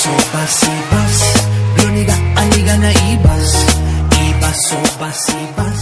Sopas ibas, Bruniga aniga na ibas. Ibas sopas ibas,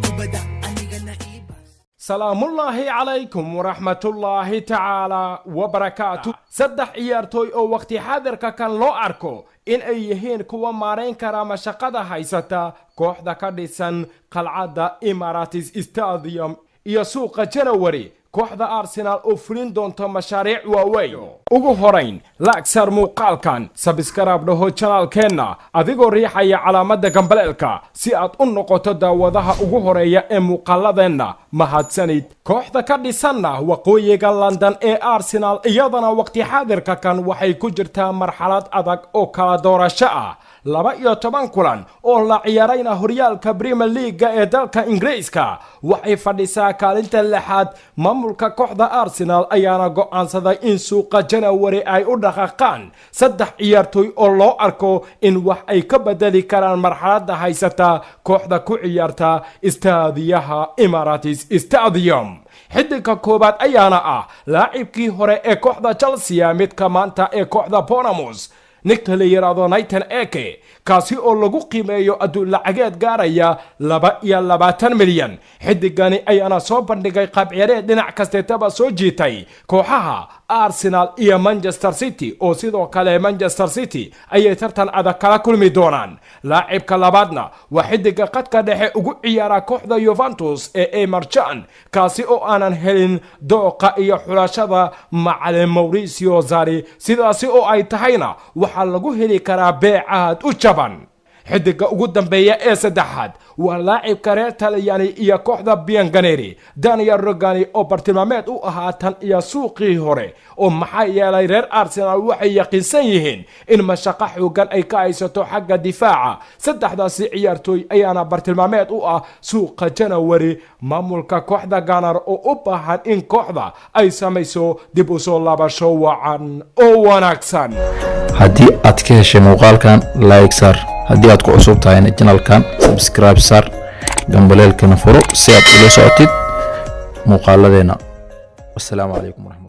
Kubada aniga na ibas. salaamullaahi calaykum waraxmatullaahi tacaala wabarakaatu. saddex ciyaartooy oo waqti xaadirka kan loo arko in ay yihiin kuwa maarayn kara mashaqada haysata kooxda ka dhisan qalcadda Emirates Stadium iyo suuqa January. kooxda Arsenal oo fulin doonto mashaariic waaweyn. ugu horeyn laagsar muuqaalkan subscribe dhaho channelkeena adigoo riixaya calaamadda gambaleelka si aad u noqoto daawadaha ugu horeeya ee muuqaaladeena. mahadsanid. kooxda ka dhisanna waqooyiga London ee Arsenal iyadana waqti xaadirka kan waxay ku jirtaa marxalad adag oo kala doorasho ah. 12 kulan oo la ciyaarayna horyaalka Premier League ee dalka Ingiriiska waxay fadhisaa kaalinta lixaad. maamulka kooxda Arsenal ayaana go'aansaday in suuqa January ay u dhaqaaqaan saddex ciyaartooy oo loo arko in wax ay ka bedeli karaan marxaladda haysata kooxda ku ciyaarta istaadiyaha Emirates Stadium. xiddiga koobaad ayaana ah laacibkii hore ee kooxda Chelsea midka maanta ee kooxda Bournemouth ninka la yiraahdo Nathan Ake kaasi oo lagu qiimeeyo adduun lacageed gaaraya 22 milyan. xiddigani ayaana soo bandhigay qaab ciyaareed dhinac kasteetaba soo jiitay kooxaha Arsenal iyo Manchester City oo sidoo kale Manchester City ayay tartan adag kala kulmi doonaan. laacibka labaadna waa xiddiga qadka dhexe ugu ciyaara kooxda Juventus ee Emre Can kaasi oo aanan helin dooqa iyo xulashada macallin Mauricio Sarri sidaasi oo ay tahayna waxaa lagu heli karaa beecaad u jaban. xiddiga ugu dambeeya ee saddexaad waa laacibka reer Talyaani iyo kooxda Bianconeri Daniel Rugani oo bartilmaameed u ahaa tan iyo suuqii hore oo maxaa yeelay reer Arsenal waxay yaqiinsan yihiin in mashaqo xoogan ay ka haysato xagga difaaca. saddexdaasi ciyaartooy ayaana bartilmaameed u ah suuqa January. maamulka kooxda Gunner oo u baahan in kooxda ay samayso dib u soo laabasho wacan oo wanaagsan. haddii aad ka heshay muuqaalkan like sar, haddii aad ku cusub tahay channelkan subscribe sar, gambaleelkana furo si aad ula socotid muuqaaladeena. Assalaamu calaykum.